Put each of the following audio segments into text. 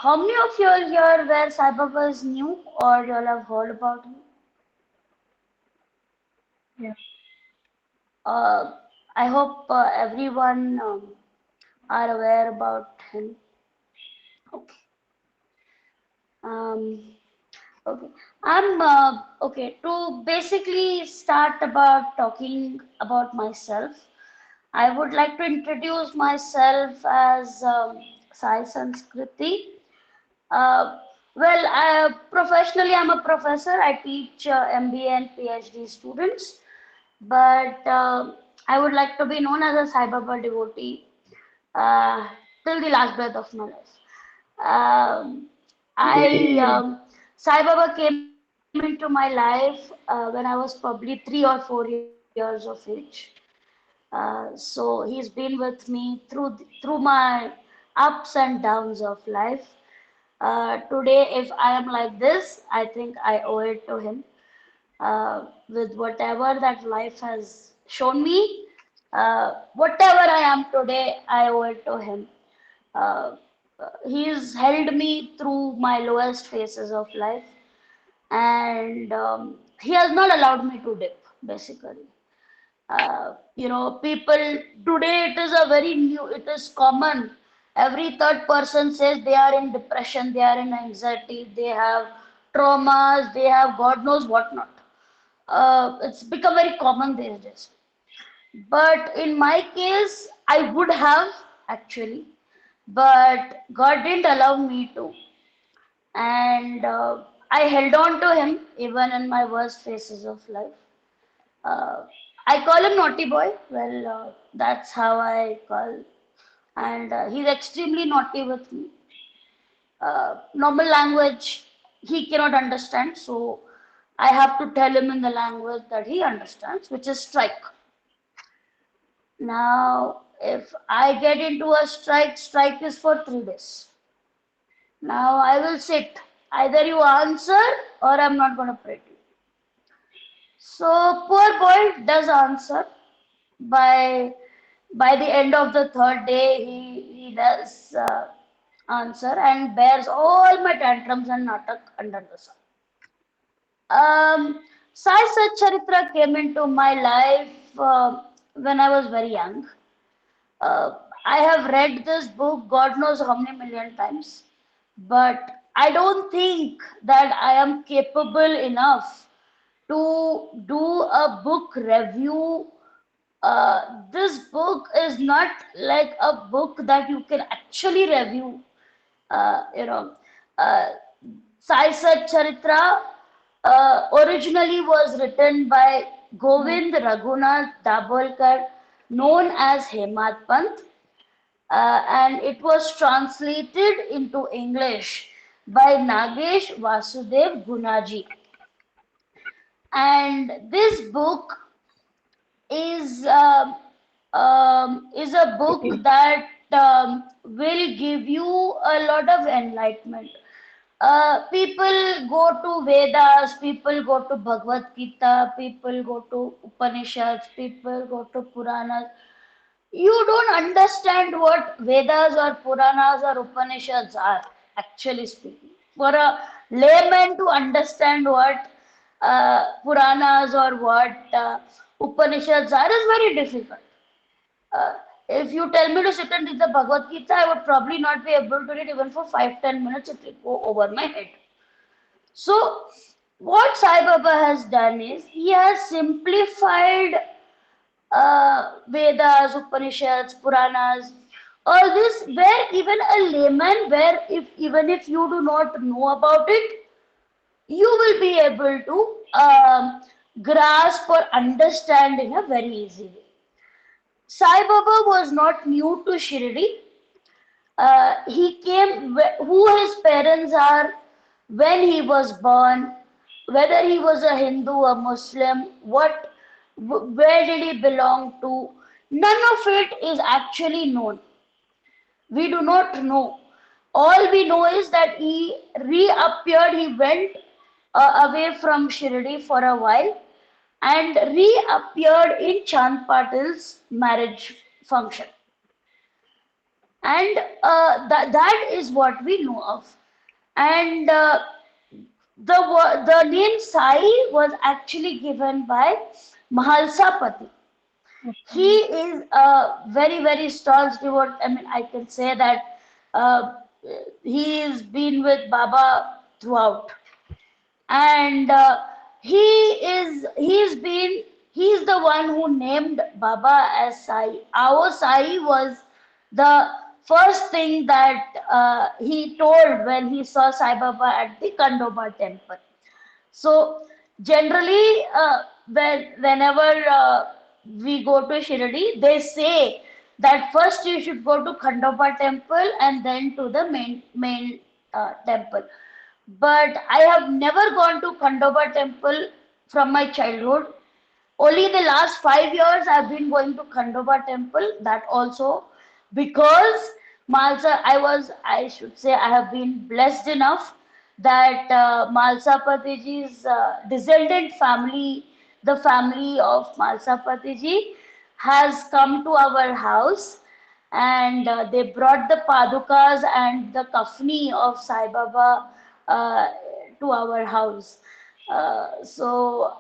how many of you all here where Sai Baba is new or you all have heard about him? Yeah. Uh, I hope everyone are aware about him. Okay. Um, okay. I'm okay. To basically start about talking about myself, I would like to introduce myself as Sai Sanskrithi. Uh, Professionally, I'm a professor. I teach MBA and PhD students, but I would like to be known as a Sai Baba devotee uh, till the last breath of my life. Um, I Sai Baba came into my life when I was probably 3 or 4 years of age. So he's been with me through my ups and downs of life. Today, if I am like this, I think I owe it to him. With whatever that life has shown me, whatever I am today, I owe it to him. Uh, he's held me through my lowest phases of life, and he has not allowed me to dip, basically. People today, it is a very new, it is common. Every third person says they are in depression, they are in anxiety, they have traumas, they have God knows what not. It's become very common these days. But in my case, I would have actually, but God didn't allow me to. And I held on to him even in my worst phases of life. Uh, I call him naughty boy. Well, that's how I call. And he's extremely naughty with me. Normal language he cannot understand, so I have to tell him in the language that he understands, which is strike. Now, if I get into a strike, strike is for 3 days. Now I will sit. Either you answer or I'm not going to pray to you. So poor boy does answer. By the end of the third day, he does answer and bears all my tantrums and natak under the sun. Sai Charitra came into my life when I was very young. I have read this book God knows how many million times, but I don't think that I am capable enough to do a book review. This book is not like a book that you can actually review. Uh, you know, uh, Sai Charitra originally was written by Govind Raghunath Dabolkar, known as Hemad Pant, and it was translated into English by Nagesh Vasudev Gunaji. And this book is is a book that will give you a lot of enlightenment. People go to Vedas, people go to Bhagavad Gita, people go to Upanishads, people go to Puranas. You don't understand what Vedas or Puranas or Upanishads are, actually speaking. For a layman to understand what Puranas or what Upanishads are is very difficult. Uh, if you tell me to sit and read the Bhagavad Gita, I would probably not be able to read even for 5-10 minutes. It will go over my head. So, what Sai Baba has done is he has simplified Vedas, Upanishads, Puranas, all this, where even a layman, where if even if you do not know about it, you will be able to grasp or understand in a very easy way. Sai Baba was not new to Shirdi. He came who his parents are, when he was born, whether he was a Hindu or Muslim, where did he belong to. None of it is actually known. We do not know. All we know is that he reappeared, he went away from Shirdi for a while and reappeared in Chand Patil's marriage function. and that is what we know of. And the name Sai was actually given by Mahalsapati. He Okay. is a very, very staunch devotee. I mean, I can say that uh, he has been with Baba throughout, and he's the one who named Baba as Sai. Our Sai was the first thing that he told when he saw Sai Baba at the Kandoba temple. So generally, whenever we go to Shirdi, they say that first you should go to Khandoba temple and then to the main temple. But I have never gone to Khandoba temple from my childhood. Only the last 5 years I've been going to Khandoba temple. That also because Malsa, I should say, I have been blessed enough that Malsa Patiji's descendant family, the family of Malsa Patiji, has come to our house, and they brought the padukas and the kafni of Sai Baba uh, to our house. So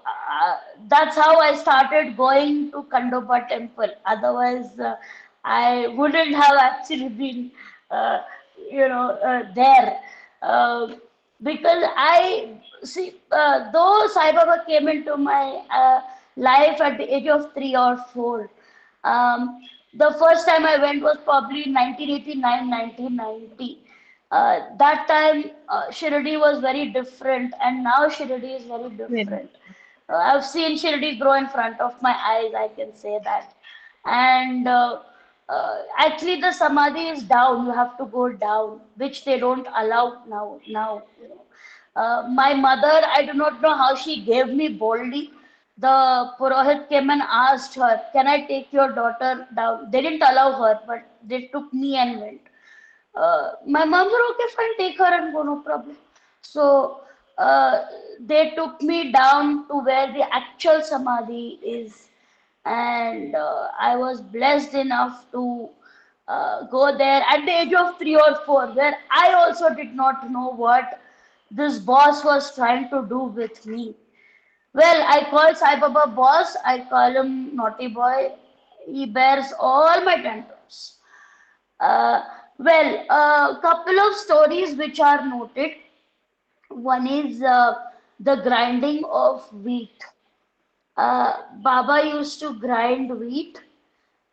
that's how I started going to Kandopa temple. Otherwise, I wouldn't have actually been, uh, there. Uh, because I see, though Sai Baba came into my life at the age of 3 or 4, the first time I went was probably 1989, 1990. That time, Shirdi was very different, and now Shirdi is very Very. different. I've seen Shirdi grow in front of my eyes, I can say that. And actually, the samadhi is down. You have to go down, which they don't allow now. My mother, I do not know how she gave me boldly. The Purohit came and asked her, "Can I take your daughter down?" They didn't allow her, but they took me and went. My mom said, "Okay, fine, take her and go, no problem." So they took me down to where the actual samadhi is, and I was blessed enough to go there at the age of 3 or 4, where I also did not know what this boss was trying to do with me. Well, I call Sai Baba boss, I call him naughty boy. He bears all my tantrums. Uh, well, a couple of stories which are noted. One is the grinding of wheat. Baba used to grind wheat,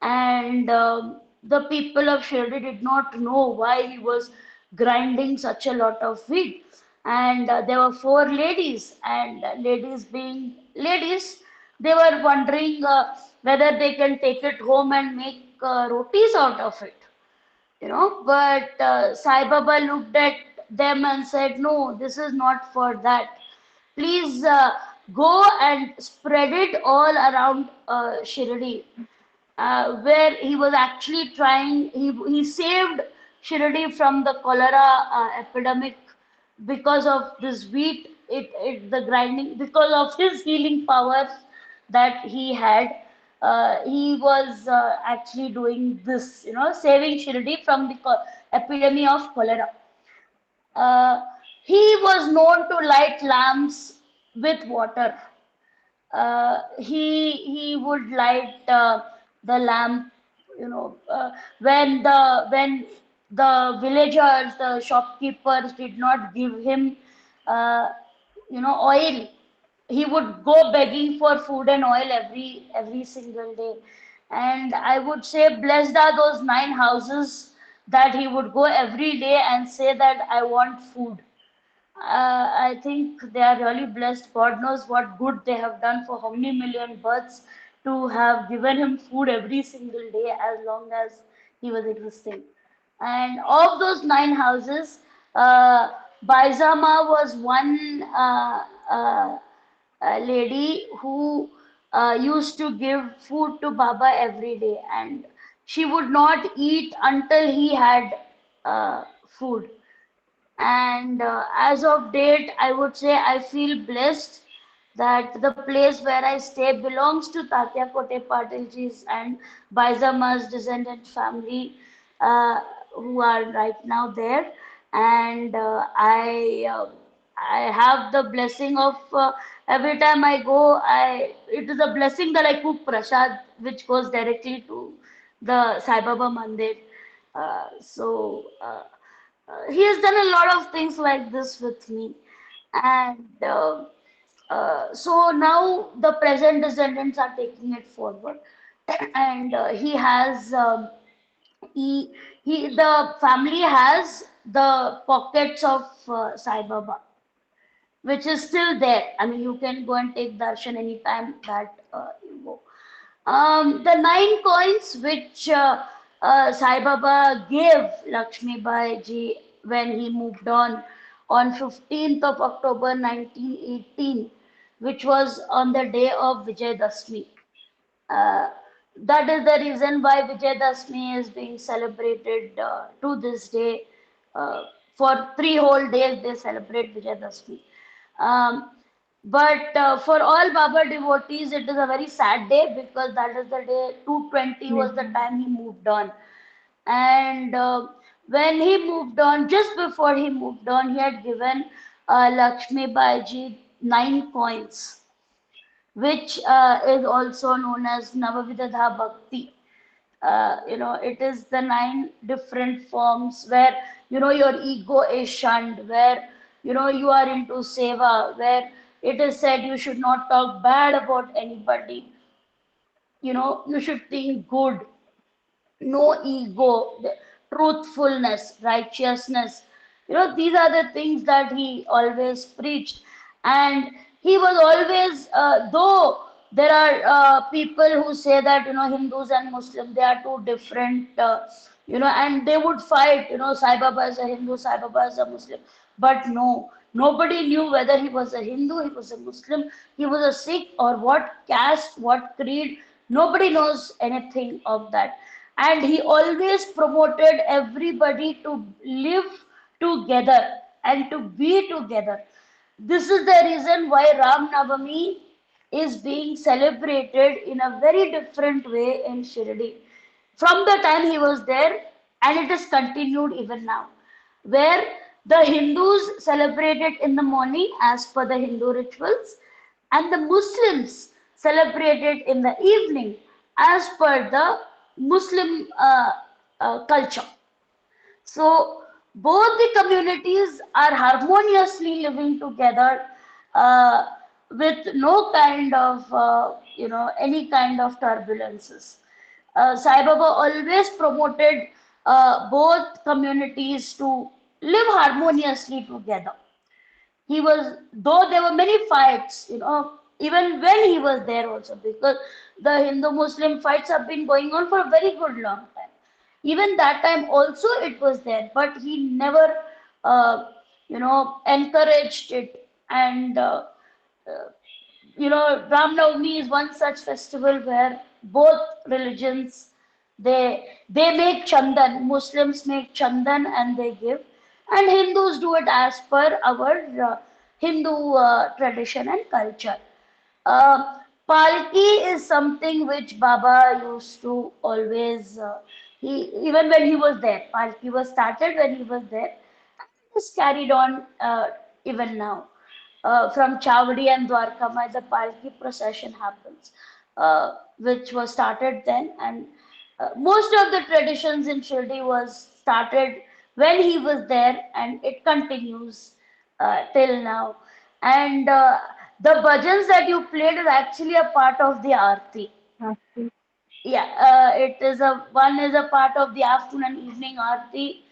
and the people of Shirdi did not know why he was grinding such a lot of wheat. And there were four ladies, and ladies being ladies, they were wondering whether they can take it home and make rotis out of it. But Sai Baba looked at them and said, "No, this is not for that. Please go and spread it all around Shirdi." Where he was actually trying, he saved Shirdi from the cholera epidemic because of this wheat, the grinding, because of his healing powers that he had. He was actually doing this, saving Shirdi from the epidemic of cholera. Uh, he was known to light lamps with water. He would light the lamp, when the villagers, the shopkeepers did not give him uh, oil. He would go begging for food and oil every single day. And I would say blessed are those 9 houses that he would go every day and say that I want food. I think they are really blessed. God knows what good they have done for how many million births to have given him food every single day as long as he was existing. And of those 9 houses, Baizama was one lady who used to give food to Baba every day, and she would not eat until he had food. And as of date, I would say I feel blessed that the place where I stay belongs to Tatya Kote Patilji's and Baizama's descendant family. Uh, who are right now there, and I have the blessing of every time I go, I it is a blessing that I cook prasad, which goes directly to the Sai Baba Mandir. He has done a lot of things like this with me, and so now the present descendants are taking it forward, and he the family has the pockets of Sai Baba, which is still there. I mean, you can go and take darshan anytime that you go. The 9 coins which Sai Baba gave Lakshmi Bai ji when he moved on 15th of October 1918, which was on the day of Vijayadashmi. Uh, that is the reason why Vijayadashmi is being celebrated to this day. Uh, for 3 whole days, they celebrate Vijayadashmi. Um, but for all Baba devotees, it is a very sad day because that is the day 220 was the time he moved on. And when he moved on, just before he moved on, he had given Lakshmi Baiji 9 coins, which is also known as Navavidha Bhakti. It is the 9 different forms where, your ego is shunned, where, you are into seva, where it is said you should not talk bad about anybody. You should think good, no ego, truthfulness, righteousness. These are the things that he always preached. And he was always, though there are people who say that, Hindus and Muslims, they are two different, and they would fight, Sai Baba is a Hindu, Sai Baba is a Muslim. But no, nobody knew whether he was a Hindu, he was a Muslim, he was a Sikh, or what caste, what creed. Nobody knows anything of that. And he always promoted everybody to live together and to be together. This is the reason why Ram Navami is being celebrated in a very different way in Shirdi from the time he was there, and it is continued even now, where the Hindus celebrate it in the morning as per the Hindu rituals, and the Muslims celebrate it in the evening as per the Muslim culture. So both the communities are harmoniously living together uh, with no kind of, any kind of turbulences. Sai Baba always promoted both communities to live harmoniously together. He was, though there were many fights, even when he was there also, because the Hindu Muslim fights have been going on for a very good long time. Even that time also it was there, but he never encouraged it. And Ram Navami is one such festival where both religions, they make chandan. Muslims make chandan and they give, and Hindus do it as per our Hindu tradition and culture. uh, Palki is something which Baba used to always, he, even when he was there, Palki was started when he was there, is carried on even now. From Chavadi and Dwarka, the Palki procession happens, which was started then. And most of the traditions in Shirdi was started when he was there, and it continues till now. And the bhajans that you played is actually a part of the Aarti. Yeah, it is a one is a part of the afternoon and evening Aarti.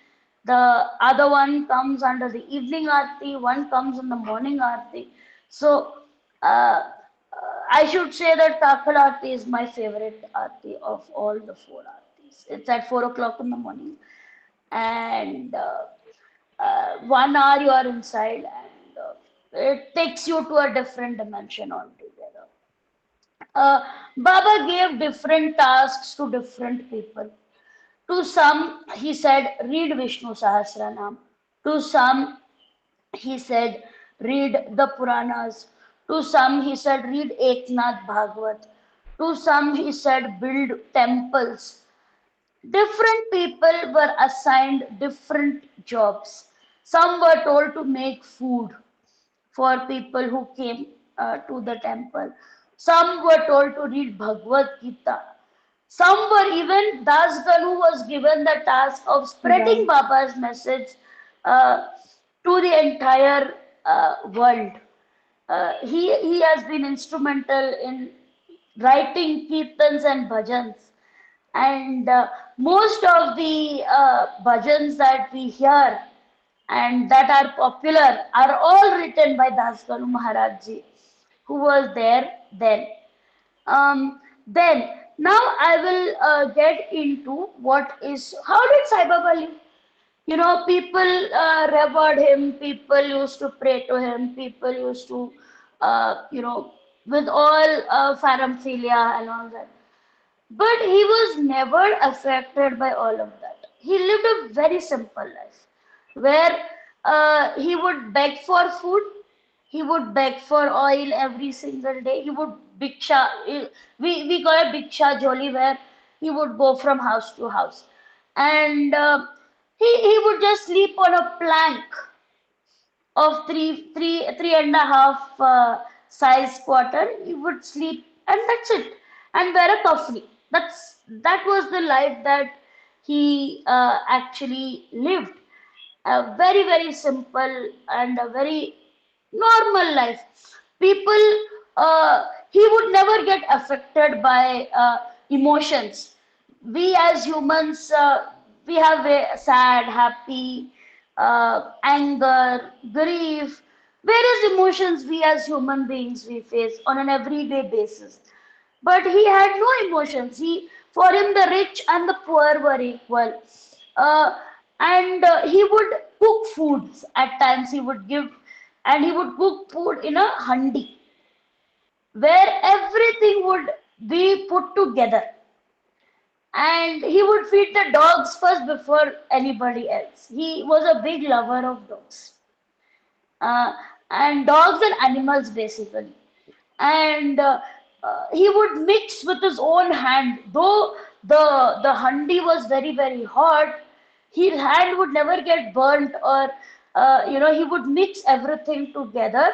The other one comes under the evening Aarti. One comes in the morning Aarti. So I should say that Takal Aarti is my favorite Aarti of all the 4 Aartis. It's at 4 o'clock in the morning, and 1 hour you are inside, and it takes you to a different dimension altogether. Baba gave different tasks to different people. To some, he said, read Vishnu Sahasranam. To some, he said, read the Puranas. To some, he said, read Eknath Bhagavad. To some, he said, build temples. Different people were assigned different jobs. Some were told to make food for people who came to the temple. Some were told to read Bhagavad Gita. Some were even, Das Ganu was given the task of spreading Wow. Baba's message uh, to the entire world. He has been instrumental in writing kirtans and bhajans. And most of the bhajans that we hear and that are popular are all written by Das Ganu Maharaj Ji, who was there then. Then, now I will get into what is, how did Sai Baba live? People revered him, people used to pray to him, people used to, with all paramphilia and all that. But he was never affected by all of that. He lived a very simple life where he would beg for food, he would beg for oil every single day, he would bhiksha, we call it bhiksha joli, where he would go from house to house. And he would just sleep on a plank of three and a half size quarter. He would sleep, and that's it, and wear a kafni. That was the life that he actually lived. A very, very simple and a very normal life. People, he would never get affected by emotions. We as humans, we have a sad, happy, anger, grief, various emotions we as human beings we face on an everyday basis. But he had no emotions. For him, the rich and the poor were equal. Uh, and he would cook foods at times. And he would cook food in a handi, where everything would be put together. And he would feed the dogs first before anybody else. He was a big lover of dogs, uh, and dogs and animals basically. And he would mix with his own hand, though the handi was very, very hot. His hand would never get burnt, or he would mix everything together,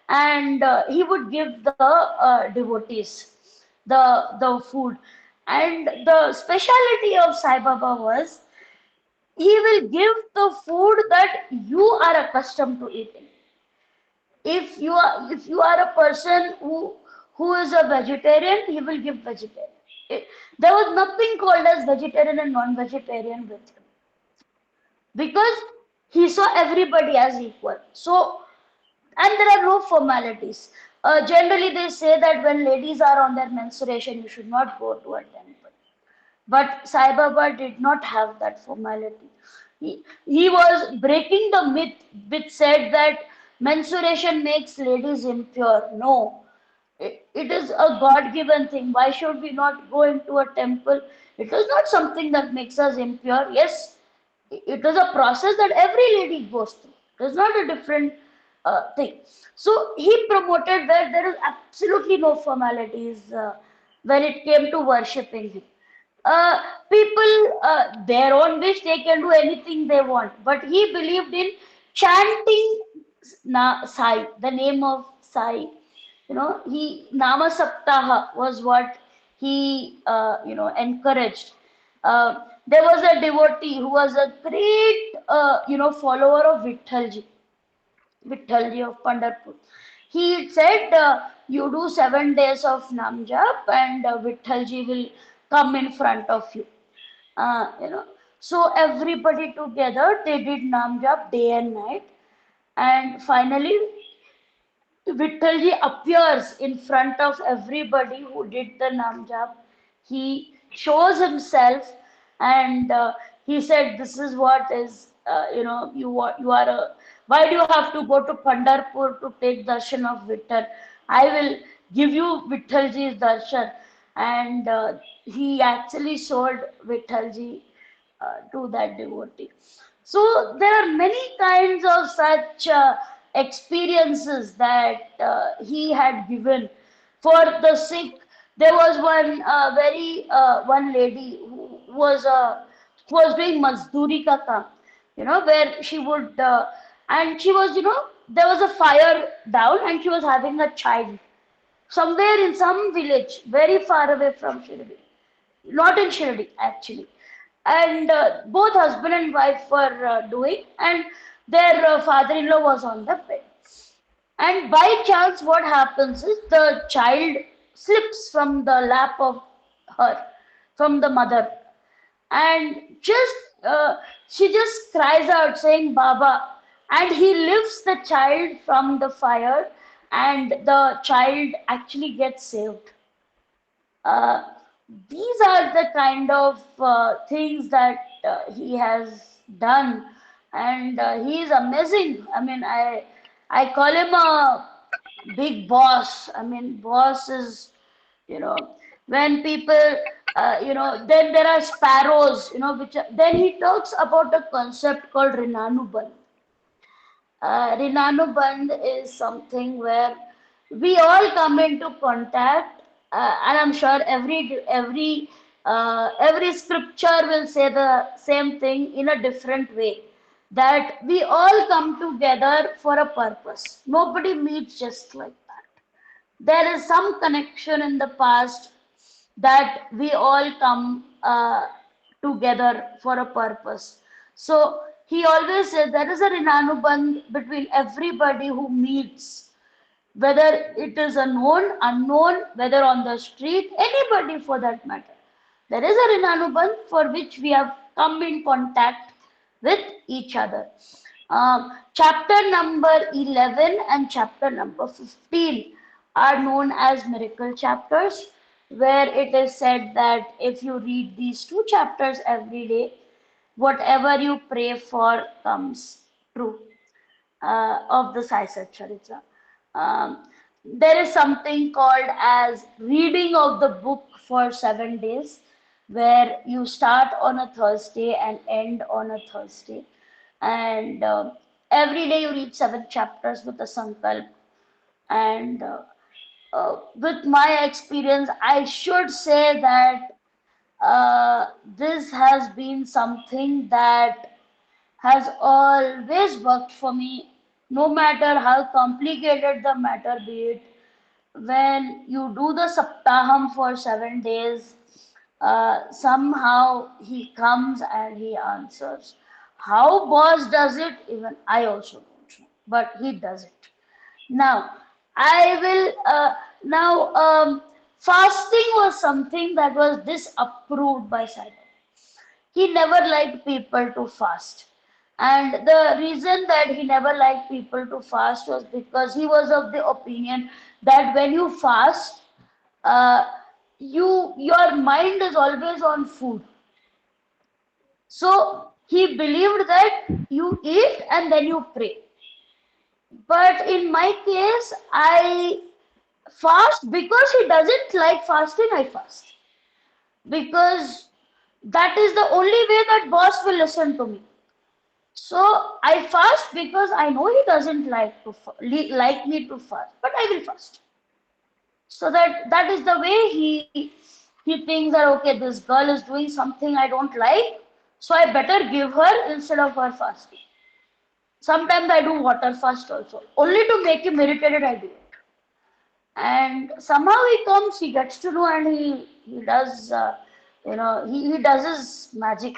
and he would give the devotees the food. And the speciality of Sai Baba was, he will give the food that you are accustomed to eating. If you are a person who is a vegetarian, he will give vegetarian. There was nothing called as vegetarian and non-vegetarian with him, because he saw everybody as equal. So, and there are no formalities. Generally, they say that when ladies are on their menstruation, you should not go to a temple. But Sai Baba did not have that formality. He was breaking the myth which said that menstruation makes ladies impure. No, it is a God-given thing. Why should we not go into a temple? It is not something that makes us impure. Yes, it is a process that every lady goes through. It is not a different thing. So he promoted where there is absolutely no formalities when it came to worshipping him. Uh, People, their own wish, they can do anything they want, but he believed in chanting Sai, the name of Sai. He Nama Saptaha was what he encouraged. There was a devotee who was a great follower of Vithalji of Pandharpur. He said, you do 7 days of Nam Jap, and Vithalji will come in front of you. Uh, you know, so everybody together, they did Nam Jap day and night. And finally, Vittalji appears in front of everybody who did the Nam Jap. He shows himself, and he said, "This is what is, you are a. Why do you have to go to Pandharpur to take darshan of Vittal? I will give you Vittalji's darshan." And he actually showed Vittalji to that devotee. So there are many kinds of such experiences that he had given for the sick. There was one lady who was doing mazduri ka kaam, where she would and she was, there was a fire down and she was having a child somewhere in some village very far away from Shirdi, not in Shirdi actually. And both husband and wife were doing, and their father-in-law was on the bed. And by chance, what happens is the child slips from the lap of her, from the mother, and she just cries out saying Baba, and he lifts the child from the fire, and the child actually gets saved. Uh, these are the kind of things that he has done, and he is amazing. I mean, I call him a big boss. I mean, boss is, you know, when people, then there are sparrows, then he talks about a concept called Rinanuban. Rinanubandh is something where we all come into contact, and I'm sure every scripture will say the same thing in a different way. That we all come together for a purpose. Nobody meets just like that. There is some connection in the past that we all come together for a purpose. So he always said there is a Rinanubandh between everybody who meets, whether it is a known, unknown, whether on the street, anybody for that matter. There is a Rinanubandh for which we have come in contact with each other. Chapter number 11 and chapter number 15 are known as miracle chapters, where it is said that if you read these two chapters every day, whatever you pray for comes true, of the Sai Charitra. There is something called as reading of the book for 7 days, where you start on a Thursday and end on a Thursday. And every day you read 7 chapters with a sankalp. And with my experience, I should say that this has been something that has always worked for me, no matter how complicated the matter be it. When you do the Saptaham for 7 days, somehow he comes and he answers. How boss does it, even I also don't know, but he does it. Now, I will fasting was something that was disapproved by Sai Baba. He never liked people to fast. And the reason that he never liked people to fast was because he was of the opinion that when you fast, uh, your mind is always on food. So he believed that you eat and then you pray. But in my case, I fast because he doesn't like fasting, I fast. Because that is the only way that boss will listen to me. So I fast because I know he doesn't like me to fast, but I will fast. So that is the way he thinks that okay, this girl is doing something I don't like, so I better give her instead of her fasting. Sometimes I do water fast also, only to make him irritated. I do it, and somehow he comes, he gets to know, and he does, he does his magic.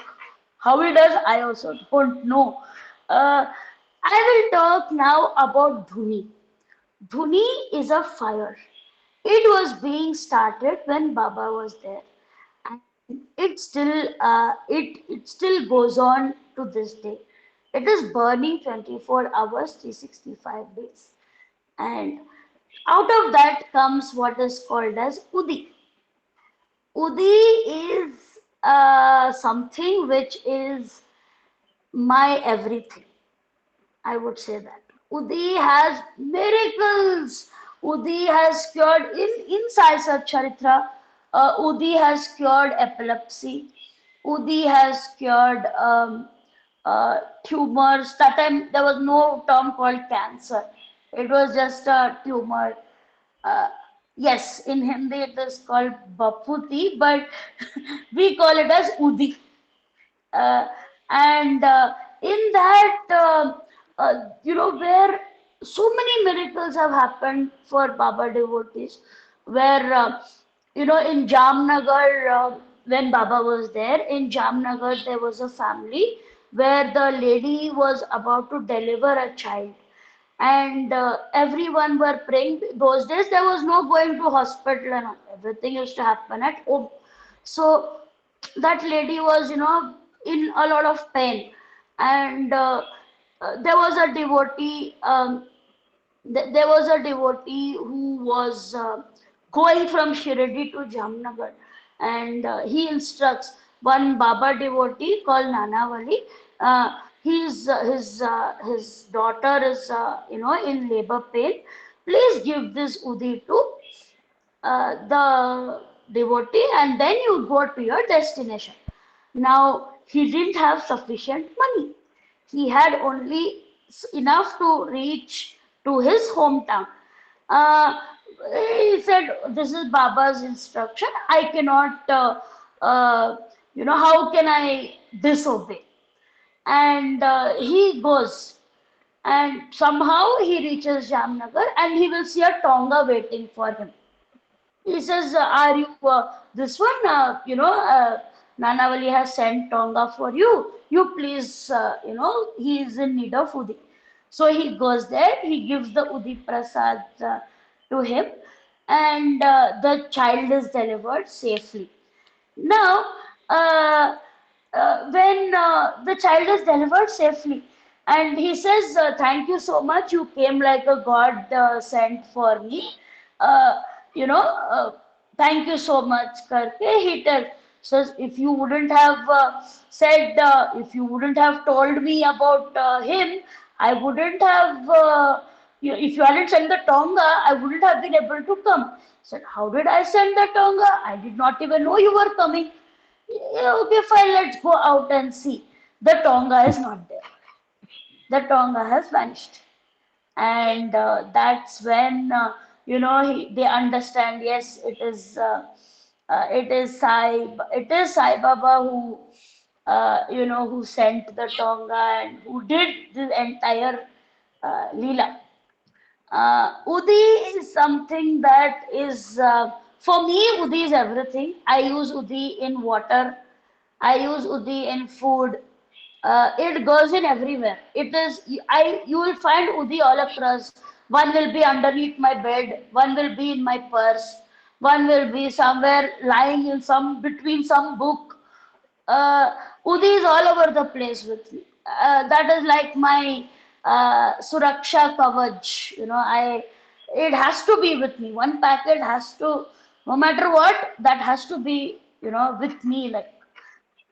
How he does, I also don't know. Uh, I will talk now about Dhuni. Dhuni is a fire. It was being started when Baba was there, and it still goes on to this day. It is burning 24 hours, 365 days, and out of that comes what is called as Udi. Udi is something which is my everything. I would say that. Udi has miracles. Udi has cured in Sai Charitra. Udi has cured epilepsy. Udi has cured tumors. That time there was no term called cancer. It was just a tumor. Uh, Yes, in Hindi it is called Baputi, but we call it as Udi. uh, and in that where so many miracles have happened for Baba devotees, where in Jamnagar, when Baba was there in Jamnagar, there was a family where the lady was about to deliver a child, and everyone were praying. Those days there was no going to hospital, and all. Everything used to happen at home. So that lady was, in a lot of pain, and there was a devotee. There was a devotee who was going from Shirdi to Jamnagar, and he instructs one Baba devotee called Nanavali. His daughter is in labor pain. Please give this Udi to the devotee, and then you go to your destination. Now, he didn't have sufficient money. He had only enough to reach to his hometown. Uh, he said, "This is Baba's instruction. I cannot, how can I disobey?" And he goes, and somehow he reaches Jamnagar, and he will see a Tonga waiting for him. He says, "Are you this one? Nanavali has sent Tonga for you. You please, he is in need of Udi." So he goes there, he gives the Udi Prasad to him, and the child is delivered safely. Now, when the child is delivered safely, and he says, "Thank you so much. You came like a God sent for me. Uh, thank you so much." Karke he says, "If you wouldn't have if you wouldn't have told me about him, I wouldn't have. If you hadn't sent the Tonga, I wouldn't have been able to come." He said, "How did I send the Tonga? I did not even know you were coming." "Yeah, okay, fine, let's go out and see." The Tonga is not there. The Tonga has vanished. And that's when they understand, yes, it is Sai Baba who who sent the Tonga and who did the entire Leela. Udi is something that is, for me, Udi is everything. I use Udi in water. I use Udi in food. It goes in everywhere. It is, you will find Udi all across. One will be underneath my bed. One will be in my purse. One will be somewhere lying in between some book. uh, Udi is all over the place with me. That is like my Suraksha Kavach. It has to be with me. One packet has to, no matter what, that has to be, with me. Like,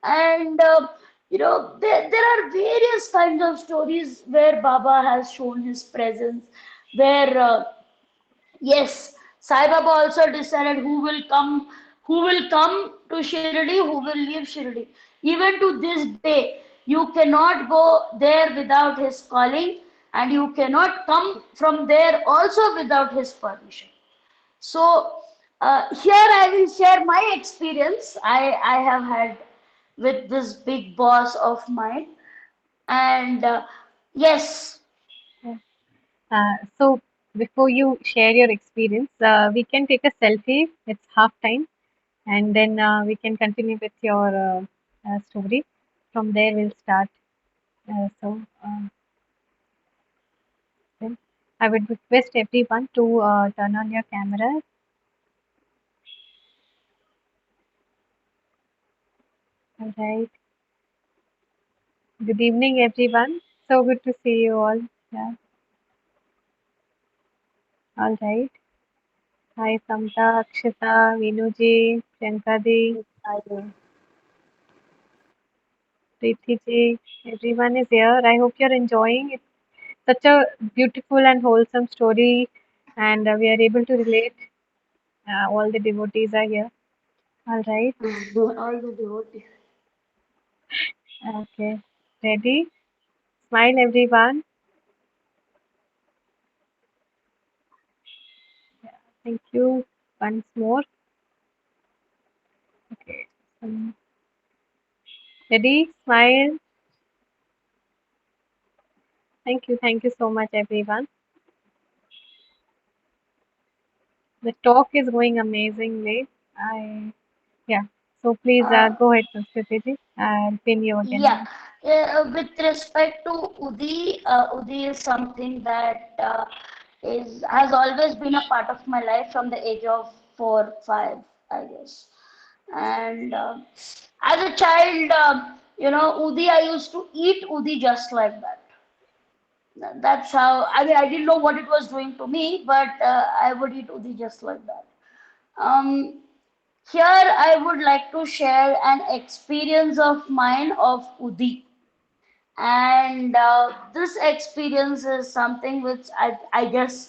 and there are various kinds of stories where Baba has shown his presence, where yes, Sai Baba also decided who will come to Shirdi, who will leave Shirdi. Even to this day, you cannot go there without his calling, and you cannot come from there also without his permission. So here I will share my experience I have had with this big boss of mine, and yes. Yeah. So before you share your experience, we can take a selfie. It's half time, and then we can continue with your story. From there, we'll start. Then I would request everyone to turn on your camera. All right. Good evening, everyone. So good to see you all. Yeah. All right. Hi, Samta, Akshita, Vinuji, Priyankadi, I Preeti ji. Everyone is here. I hope you're enjoying it. Such a beautiful and wholesome story, and we are able to relate. All the devotees are here. All right. all the devotees. Okay. Ready? Smile, everyone. Thank you. once more. Okay. Ready? Smile. Thank you. Thank you so much, everyone. The talk is going amazingly. I Yeah. So please Uh, go ahead, Sanskrithi ji. I'll pin you again Yeah, now. with respect to Udi, Udi is something that is has always been a part of my life from the age of 4, 5, I guess. And as a child, Udi, I used to eat Udi just like that. That's how. I mean, I didn't know what it was doing to me, but I would eat Udi just like that. Um, Here, I would like to share an experience of mine of Udi. And this experience is something which I guess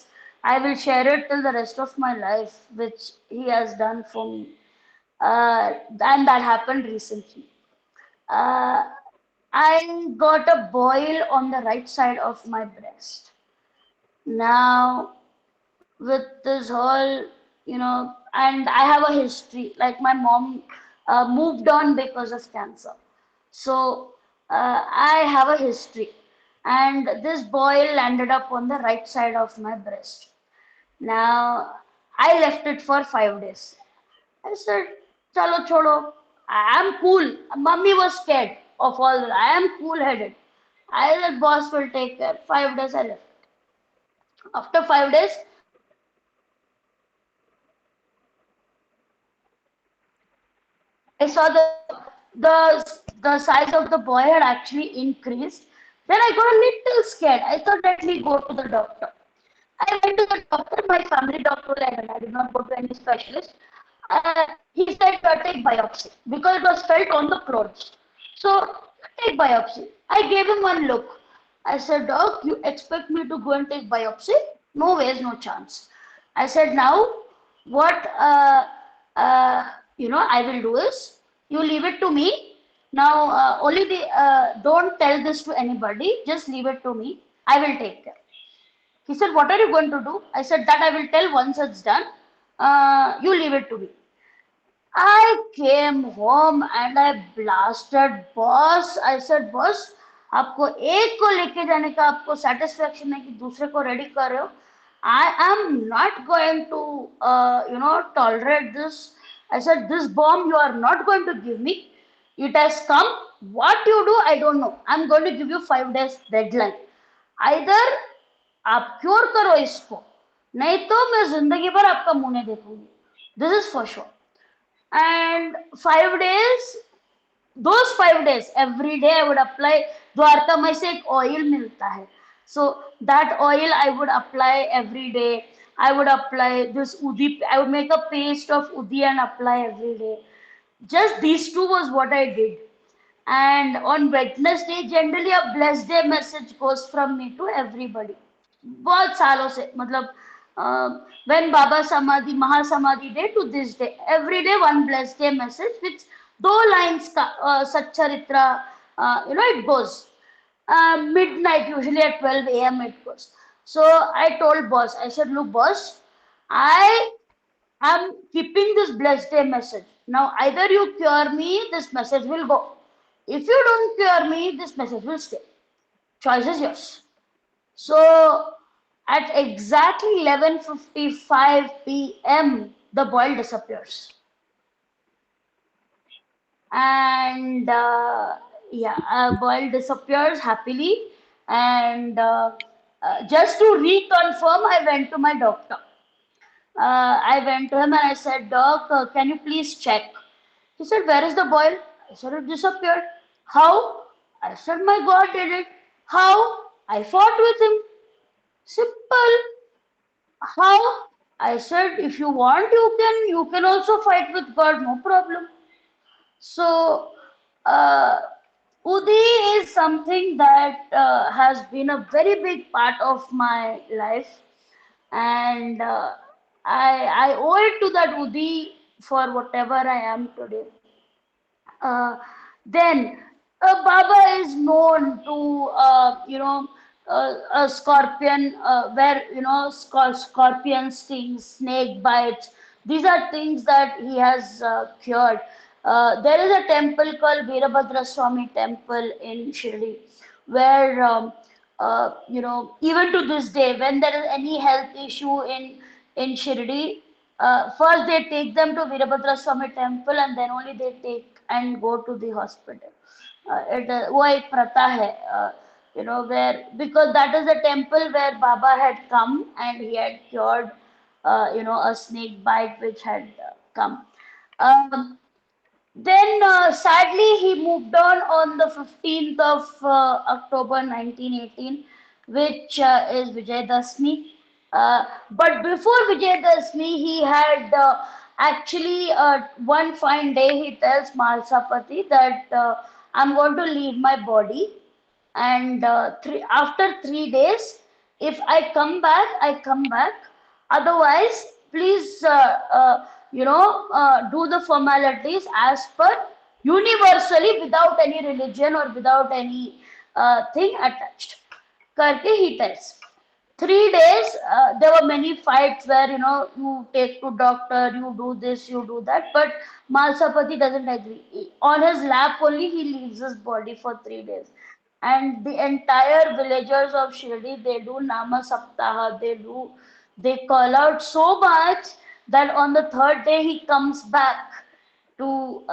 I will share it till the rest of my life, which he has done for me. And that happened recently. Uh, I got a boil on the right side of my breast. Now, with this whole, and I have a history. Like my mom moved on because of cancer. So I have a history. And this boil landed up on the right side of my breast. Now, I left it for 5 days. I said, chalo chodo. I am cool. Mummy was scared of all that. I am cool headed. I said, boss will take care. 5 days I left. After 5 days, I saw the size of the boy had actually increased. Then I got a little scared. I thought, let me go to the doctor. I went to the doctor, my family doctor, and I did not go to any specialist. He said, take biopsy because it was felt on the clothes. So, take biopsy. I gave him one look. I said, Doc, you expect me to go and take biopsy? No ways, no chance. I said, now, what I will do is, you leave it to me. Now, only don't tell this to anybody. Just leave it to me. I will take care. He said, what are you going to do? I said, that I will tell once it's done. You leave it to me. I came home and I blasted boss. I said, boss, आपको एक को लेके जाने का आपको satisfaction है कि दूसरे को ready कर रहे हो. I am not going to, tolerate this. I said, this bomb you are not going to give me. It has come. What you do, I don't know. I'm going to give you 5 days deadline. Either आप cure करो इसको, नहीं तो मैं जिंदगी भर आपका मुंह नहीं देखूंगी. This is for sure. And 5 days, those 5 days, every day I would apply. Dwarka में से एक oil मिलता है. So that oil I would apply every day. I would apply this udi. I would make a paste of udi and apply every day. Just these two was what I did. And on Wednesday, generally a blessed day message goes from me to everybody. बहुत सालों से मतलब when Baba Samadhi Mahasamadhi day to this day, every day one blessed day message which दो lines का Sat Charitra, it goes midnight, usually at 12 a.m. it goes. So I told boss, I said, look boss, I am keeping this blessed day message. Now either you cure me, this message will go. If you don't cure me, this message will stay. Choice is yours. So at exactly 11:55 p.m., the boil disappears. And yeah, boil disappears happily. And just to reconfirm, I went to my doctor. I went to him and I said, Doc, can you please check? He said, where is the boil? I said, it disappeared. How? I said, my God did it. How? I fought with him. Simple. How? I said, if you want, you can also fight with God, no problem. So, uh, Udi is something that has been a very big part of my life, and I owe it to that Udi for whatever I am today. Uh, then Baba is known to, a scorpion, where, scorpion stings, snake bites. These are things that he has cured. There is a temple called Veerabhadra Swami Temple in Shirdi, where even to this day, when there is any health issue in Shirdi, first they take them to Veerabhadra Swami Temple, and then only they take and go to the hospital. वो एक प्रथा है, where, because that is the temple where Baba had come and he had cured a snake bite which had come. Um, then sadly he moved on the 15th of October 1918, which is Vijayadashmi. But before Vijayadashmi, he had actually one fine day he tells Malsapati that I'm going to leave my body, and after 3 days, if I come back, I come back. Otherwise, please, do the formalities as per universally, without any religion or without any thing attached. Karke he tells. 3 days, there were many fights where you take to doctor, you do this, you do that, but Malsapati doesn't agree. On his lap only he leaves his body for 3 days, and the entire villagers of Shirdi, they do Nama Saptaha, they call out so much that on the third day he comes back to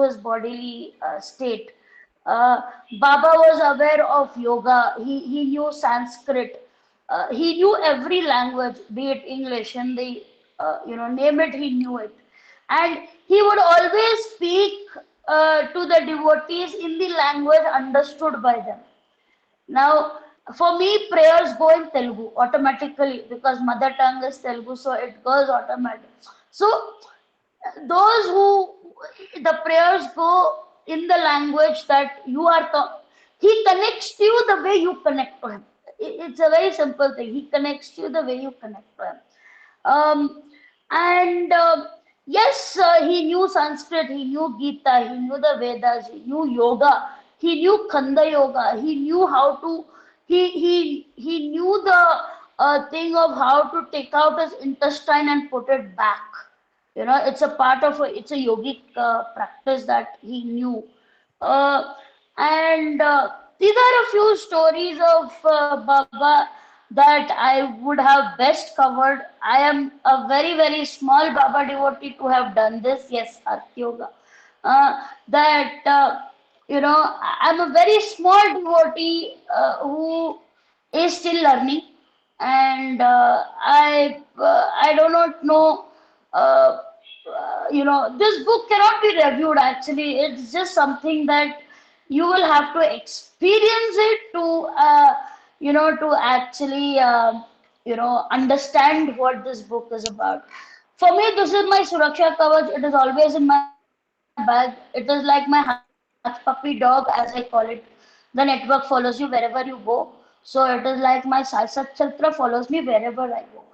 his bodily state. Uh, Baba was aware of yoga. He knew Sanskrit. He knew every language, be it English, Hindi, name it, he knew it. And he would always speak to the devotees in the language understood by them. Now, for me, prayers go in Telugu automatically because mother tongue is Telugu, so it goes automatic. So, those who the prayers go in the language that you are, he connects to you the way you connect to him. It's a very simple thing. He connects to you the way you connect to him. Um, and yes, he knew Sanskrit, he knew Gita, he knew the Vedas, he knew yoga, he knew Khanda yoga, he knew how to, he knew the thing of how to take out his intestine and put it back. It's a part of it's a yogic practice that he knew. Uh, and these are a few stories of Baba that I would have best covered. I am a very, very small Baba devotee to have done this. Yes, Artha Yoga. That, I'm a very small devotee who is still learning, and I do not know. Uh, this book cannot be reviewed. Actually, it's just something that you will have to experience it to, to actually, understand what this book is about. For me, this is my Suraksha Kavach. It is always in my bag. It is like my Hath Puppy dog, as I call it. The network follows you wherever you go. So it is like my Sai Charitra follows me wherever I go.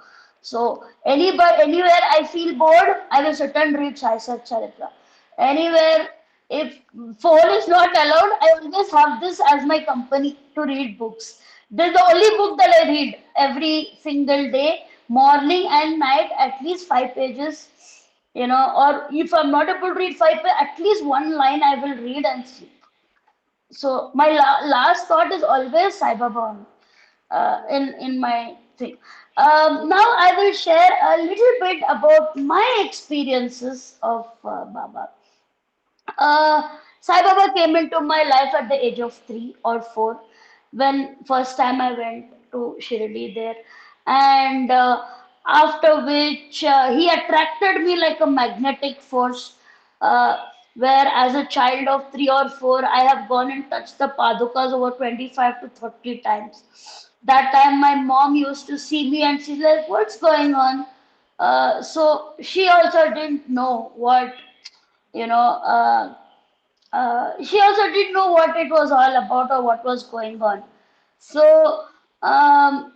So anywhere I feel bored, I will sit and read Sai Charitra. Anywhere, if phone is not allowed, I always have this as my company to read books. This is the only book that I read every single day, morning and night, at least 5 pages. Or if I'm not able to read 5 pages, at least one line I will read and sleep. So my last thought is always Sai Baba in my thing. Now I will share a little bit about my experiences of Baba. Sai Baba came into my life at the age of 3 or 4, when first time I went to Shirdi there, and after which he attracted me like a magnetic force. Where as a child of 3 or 4, I have gone and touched the padukas over 25 to 30 times. That time my mom used to see me and she's like, "What's going on?" So she also didn't know what you know. She also didn't know what it was all about or what was going on. So um,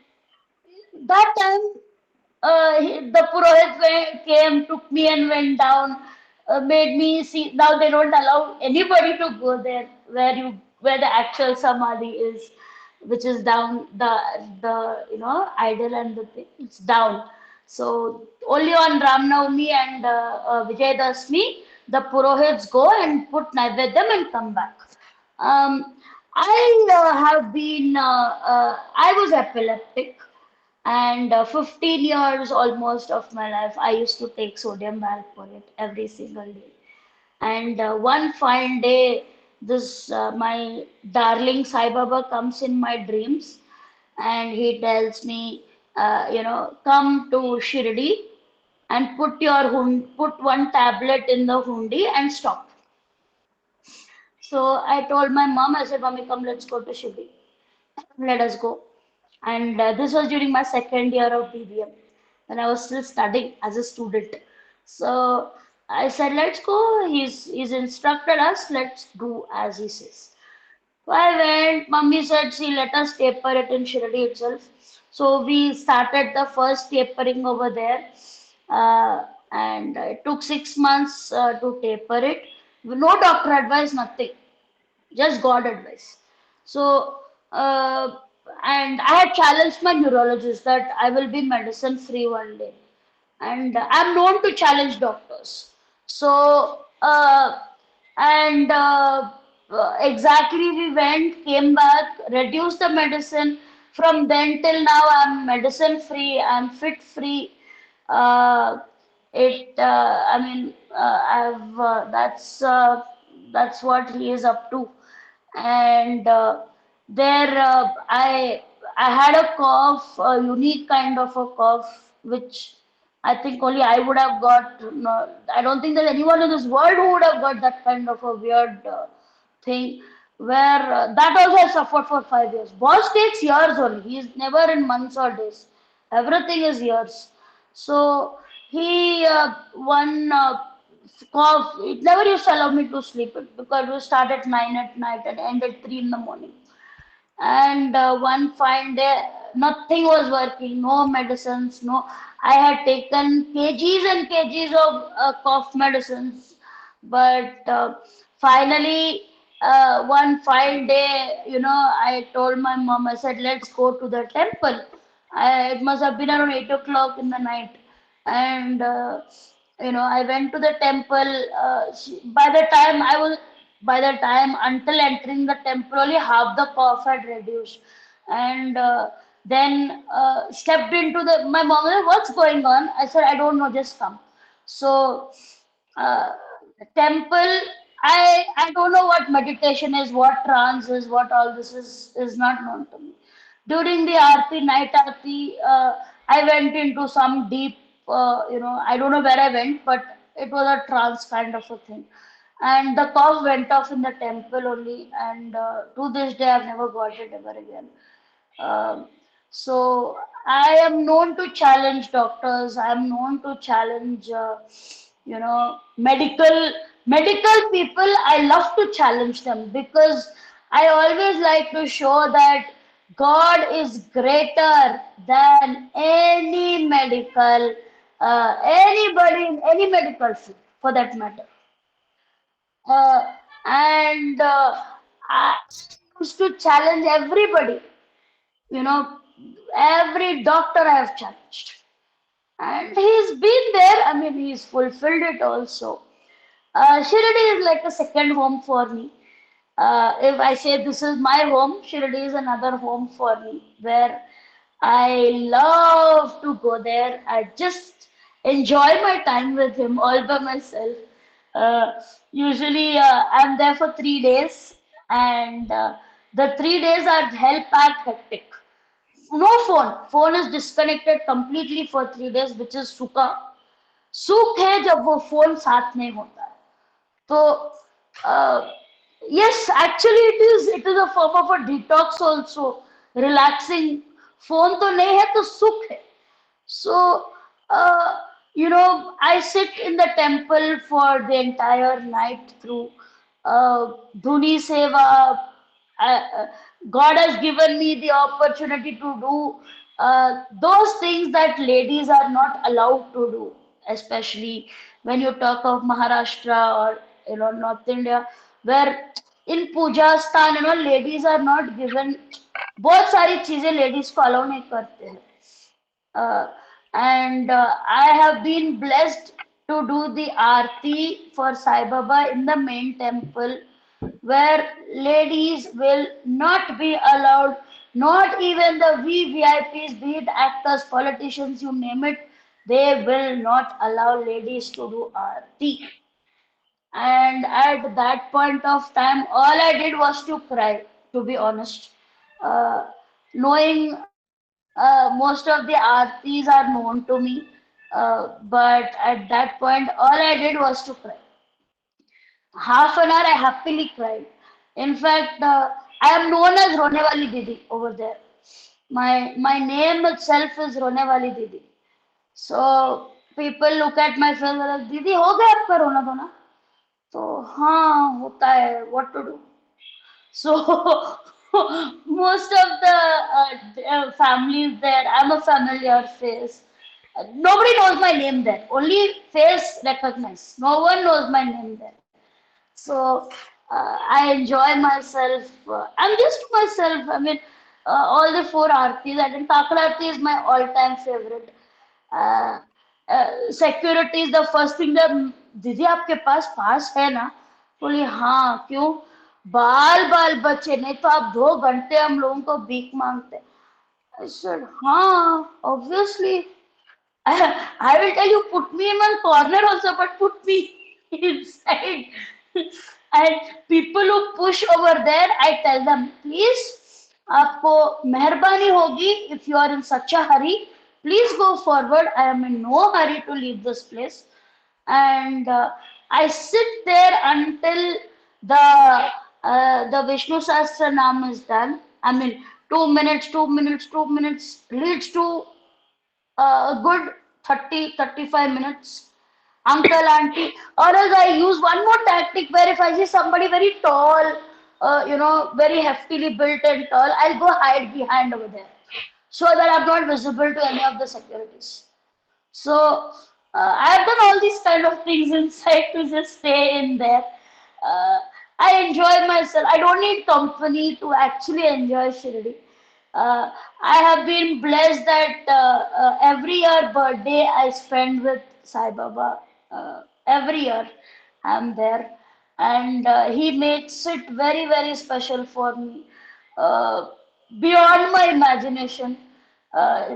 that time, the Purohit came, took me and went down, made me see. Now they don't allow anybody to go there where the actual samadhi is, which is down the idol and the thing. It's down. So only on Ram Navami and Vijayadashmi, the Purohits go and put Naivedyam and come back. Um, I was epileptic, and 15 years almost of my life, I used to take sodium valproate every single day. And one fine day, this my darling Sai Baba comes in my dreams, and he tells me, come to Shirdi and put one tablet in the hundi and stop. So I told my mom, I said, Mommy, come, let's go to Shirdi. Let us go. And this was during my second year of BBM when I was still studying as a student. So I said, let's go. He's instructed us. Let's do as he says. So I went. Mummy said, see, let us taper it in Shirdi itself. So we started the first tapering over there. And it took 6 months to taper it. No doctor advice, nothing, just God advice. So, and I had challenged my neurologist that I will be medicine free one day. And I'm known to challenge doctors. So, and exactly we went, came back, reduced the medicine. From then till now, I'm medicine free, I'm fit free. Uh, I mean, that's what he is up to. And there, I had a cough, a unique kind of a cough, which I think only I would have got. No, I don't think there's anyone in this world who would have got that kind of a weird thing. Where that also I suffered for 5 years. Boss takes years only. He's never in months or days. Everything is years. So he one cough. It never used to allow me to sleep it because we start at 9 at night and end at 3 in the morning. And one fine day, nothing was working, no medicines, no. I had taken kgs and kgs of cough medicines, but finally, one fine day, I told my mom, I said, let's go to the temple. It must have been around 8 o'clock in the night. And I went to the temple. By the time until entering the temple, only half the cough had reduced. And then stepped into my mom said, what's going on? I said, I don't know, just come. So uh, temple, I don't know what meditation is, what trance is, what all this is not known to me. During the aarti, night aarti, I went into some deep, I don't know where I went, but it was a trance kind of a thing. And the cough went off in the temple only, and to this day I've never got it ever again. um, so I am known to challenge doctors. I am known to challenge, medical people. I love to challenge them because I always like to show that God is greater than any medical, anybody in any medical field, for that matter. And I used to challenge everybody, you know, every doctor I have challenged. And he's been there, I mean, he's fulfilled it also. Shirdi is like a second home for me. If I say this is my home, Shirdi is another home for me where I love to go there. I just enjoy my time with him all by myself. Uh, Usually, I'm there for 3 days, and the 3 days are hell packed hectic. No phone. Phone is disconnected completely for 3 days, which is सुखा. सुख है जब वो phone साथ नहीं होता है. So, yes, actually it is a form of a detox also, relaxing. Phone तो नहीं है तो सुख है. So, I sit in the temple for the entire night through Dhuni Seva. Uh, God has given me the opportunity to do those things that ladies are not allowed to do, especially when you talk of Maharashtra or North India, where in puja stan, ladies are not given. बहुत सारी चीजें ladies को allow नहीं करते हैं. And I have been blessed to do the aarti for Sai Baba in the main temple, where ladies will not be allowed, not even the VVIPs, be it actors, politicians, you name it, they will not allow ladies to do aarti. And at that point of time, all I did was to cry, to be honest. Uh, Knowing most of the aartis are known to me, but at that point, all I did was to cry. Half an hour, I happily cried. In fact, I am known as Rone Wali Didi over there. My name itself is Rone Wali Didi. So people look at my face and like, दीदी हो गया आपका रोना धोना? तो हाँ होता है, what to do? So most of the families there, I'm a familiar face. Nobody knows my name there. Only face recognized. No one knows my name there. So I enjoy myself. I'm just myself. I mean, all the four aartis. I think Kakra Aarti is my all-time favorite. Uh, Security is the first thing that दीदी आपके पास है ना? बोली हाँ क्यों? बाल बाल बचे नहीं तो आप 2 घंटे हम लोगों को भीख मांगते. I said हाँ obviously. I will tell you, put me in one corner also, but put me inside. And people who push over there, I tell them, please, आपको मेहरबानी होगी, if you are in such a hurry, please go forward. I am in no hurry to leave this place. And I sit there until the Vishnu Sahasra Nam is done. I mean, 2 minutes, 2 minutes, 2 minutes leads to a good 30 35 minutes, uncle auntie, or else I use one more tactic where if I see somebody very tall, very heftily built and tall, I'll go hide behind over there so that I'm not visible to any of the securities. So I have done all these kind of things inside to just stay in there. Uh, I enjoy myself. I don't need company to actually enjoy Shirdi. I have been blessed that every year birthday I spend with Sai Baba. Every year I'm there, and he makes it very very special for me. Uh, Beyond my imagination,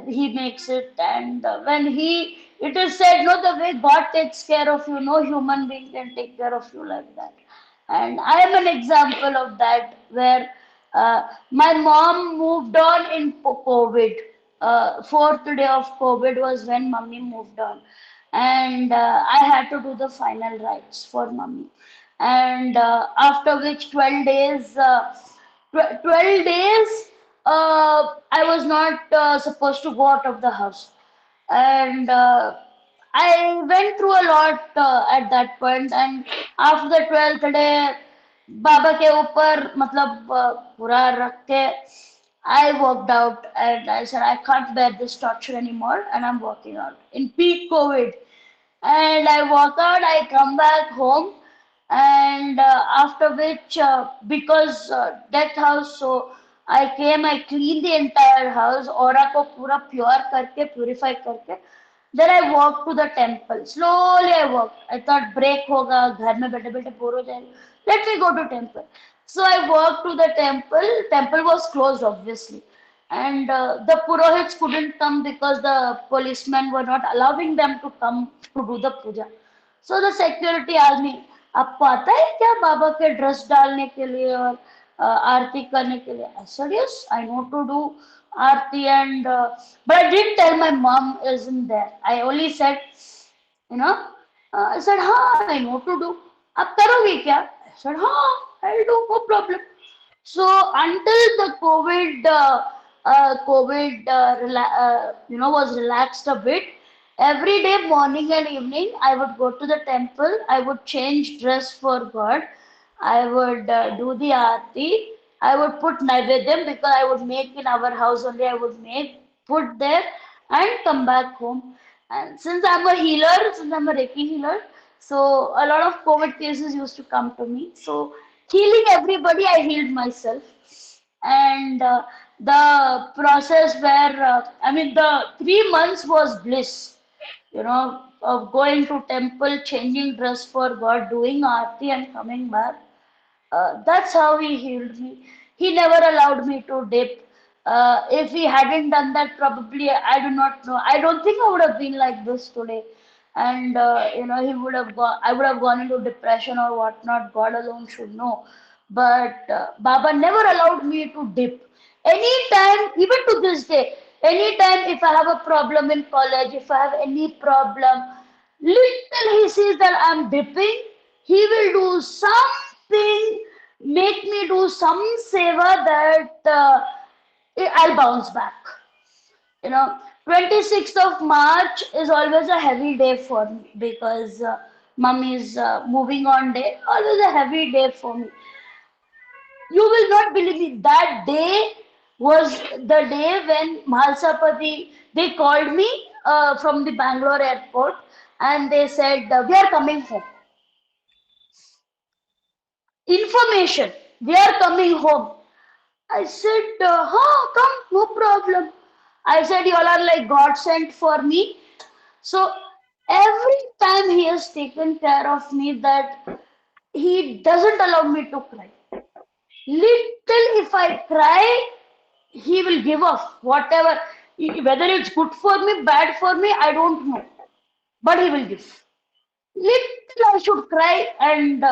he makes it, and when it is said, no, the way God takes care of you, no human being can take care of you like that. And I am an example of that, where my mom moved on in COVID. Fourth day of COVID was when mummy moved on, and I had to do the final rites for mummy. And after which 12 days, 12 days, I was not supposed to go out of the house. And I went through a lot at that point. And after the 12th day, बाबा के ऊपर मतलब पूरा रख के I walked out and I said I can't bear this torture anymore and I'm walking out in peak COVID. And I walk out, I come back home, and after which, because death house, so I came, I cleaned the entire house, aura को पूरा pure करके, purify करके. Then I walked to the temple. Slowly I walked. I thought break होगा, घर में बैठे बैठे bore हो जाएंगे. Let me go to temple. So I walked to the temple. Temple was closed, obviously. And the Purohits couldn't come because the policemen were not allowing them to come to do the puja. So the security asked me, आपको आता है क्या बाबा के dress डालने के लिए और आरती करने के लिए? I said yes, I know to do aarti, and but I didn't tell my mom isn't there. I only said, you know, I said हाँ I know to do. आप करोगे क्या? I said हाँ I'll do, no problem. So until the COVID was relaxed a bit, every day morning and evening I would go to the temple. I would change dress for God. I would do the aarti. I would put naivedyam because I would make in our house only. I would make, put there, and come back home. And since I'm a healer, since I'm a Reiki healer, so a lot of COVID cases used to come to me. So healing everybody, I healed myself. And the process where I mean the 3 months was bliss, of going to temple, changing dress for God, doing aarti and coming back. That's how he healed me. He never allowed me to dip. If he hadn't done that, probably I do not know. I don't think I would have been like this today. And he would have gone. I would have gone into depression or whatnot. God alone should know. But Baba never allowed me to dip. Anytime, even to this day, anytime if I have a problem in college, if I have any problem, little he sees that I'm dipping, he will do something, make me do some seva that I'll bounce back. 26th of March is always a heavy day for me because mummy's moving on day, always a heavy day for me. You will not believe me. That day was the day when Mahalsapati, they called me from the Bangalore airport and they said, we are coming home. Information, we are coming home. I said, come, no problem. I said, you all are like God sent for me. So every time he has taken care of me that he doesn't allow me to cry. Little if I cry, he will give off whatever, whether it's good for me, bad for me, I don't know, but he will give. Little I should cry, and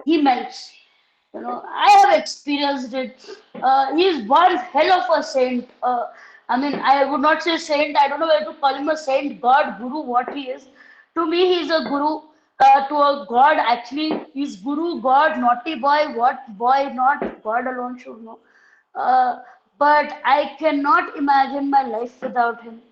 he melts. I have experienced it. He is one hell of a saint. I mean, I would not say saint. I don't know whether to call him a saint, God, guru, what he is. To me, he is a guru. To a God, actually, he's guru, God, naughty boy, what boy, not God alone should know. Uh, but I cannot imagine my life without him.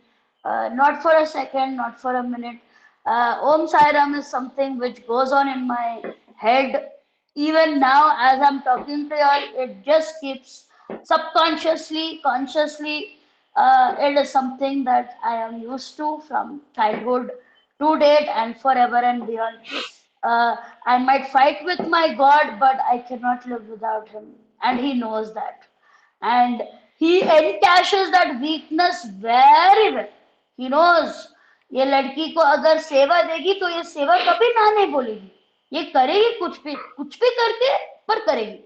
Not for a second, not for a minute. Om Sai Ram is something which goes on in my head. Even now, as I'm talking to you all, it just keeps subconsciously, consciously, it is something that I am used to from childhood to date and forever and beyond. Uh, I might fight with my God, but I cannot live without Him, and He knows that. And He encashes that weakness very well. He knows ये लड़की को अगर सेवा देगी तो ये सेवा कभी ना नहीं बोलेगी, ये करेगी कुछ भी करके पर करेगी.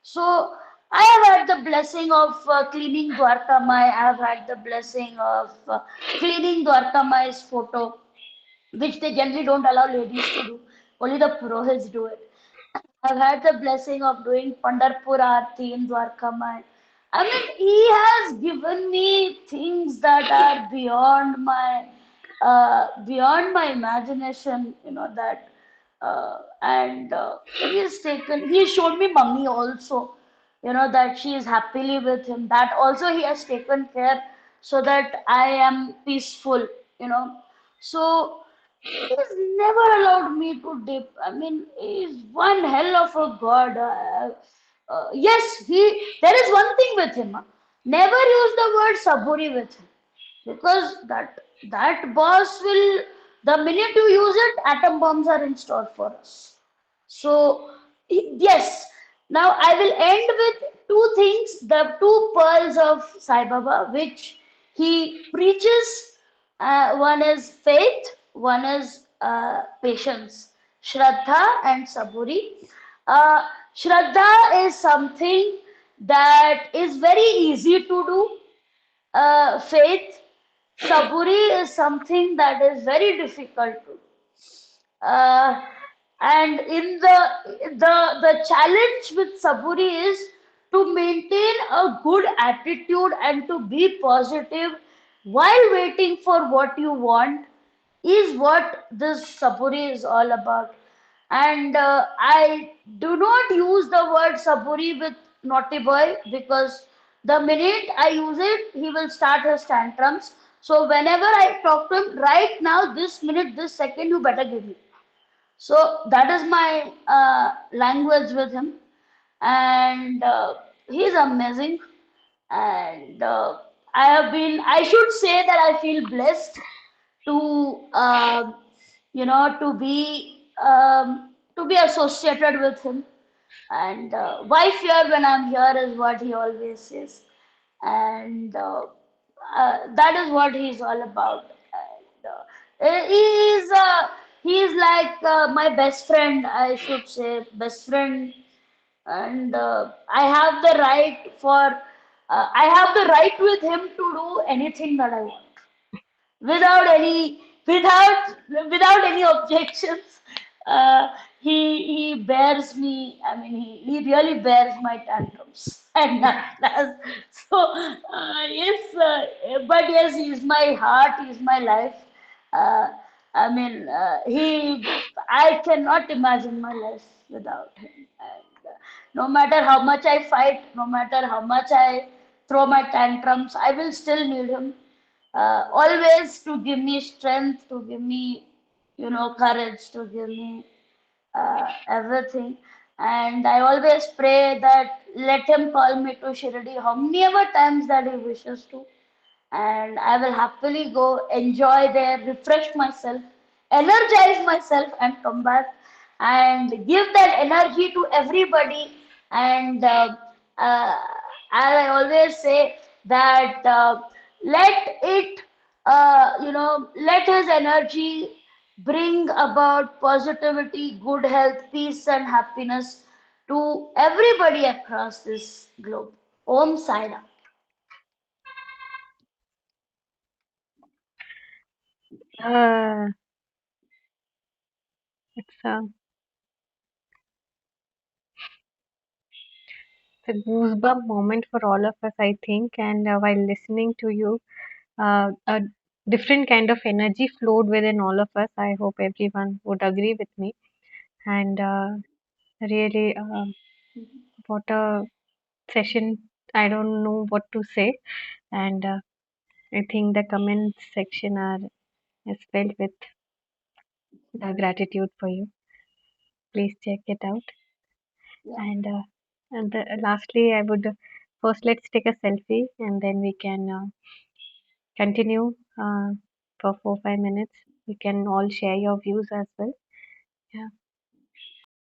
So I have had the blessing of cleaning Dwarka Mai. I have had the blessing of cleaning Dwarka Mai's photo, which they generally don't allow ladies to do. Only the Purohits do it. I've had the blessing of doing Pandarpur Aarti in Dwarka Mai. I mean, he has given me things that are beyond my imagination. That and he showed me mummy also. That she is happily with him. That also he has taken care so that I am peaceful. You know, so. He's never allowed me to dip. I mean, he's one hell of a god. Yes, there is one thing with him. Never use the word saburi with him because that boss will. The minute you use it, atom bombs are in store for us. So, yes. Now I will end with two things, the two pearls of Sai Baba, which he preaches. One is faith, one is patience, Shraddha and Saburi. Shraddha is something that is very easy to do. Faith, Saburi is something that is very difficult to do. Uh, and in the challenge with Saburi is to maintain a good attitude and to be positive while waiting for what you want is what this Saburi is all about. And I do not use the word Saburi with naughty boy because the minute I use it, he will start his tantrums. So whenever I talk to him, right now, this minute, this second, you better give me. So that is my language with him, and he's amazing. And I should say that I feel blessed to, to be associated with him. And why fear when I'm here is what he always says. And that is what he's all about. And he is like my best friend, I should say, best friend. And I have the right with him to do anything that I want without any without without any objections. Uh, he bears me. I mean, he really bears my tantrums and that's so. Yes, but yes, he's my heart. He's my life. Uh, I mean, I cannot imagine my life without him. And no matter how much I fight, no matter how much I throw my tantrums, I will still need him, always to give me strength, to give me, courage, to give me everything. And I always pray that let him call me to Shirdi how many ever times that he wishes to, and I will happily go enjoy there, refresh myself, energize myself, and come back and give that energy to everybody. And uh, as I always say, that let it, let his energy bring about positivity, good health, peace, and happiness to everybody across this globe. Om Sai Ram. Uh, it's a goosebump moment for all of us, I think. And while listening to you, a different kind of energy flowed within all of us. I hope everyone would agree with me. And really, what a session. I don't know what to say. And I think the comment section are is filled with gratitude for you. Please check it out. Yeah, And lastly, I would first let's take a selfie and then we can continue for 4 5 minutes. You can all share your views as well. Yeah.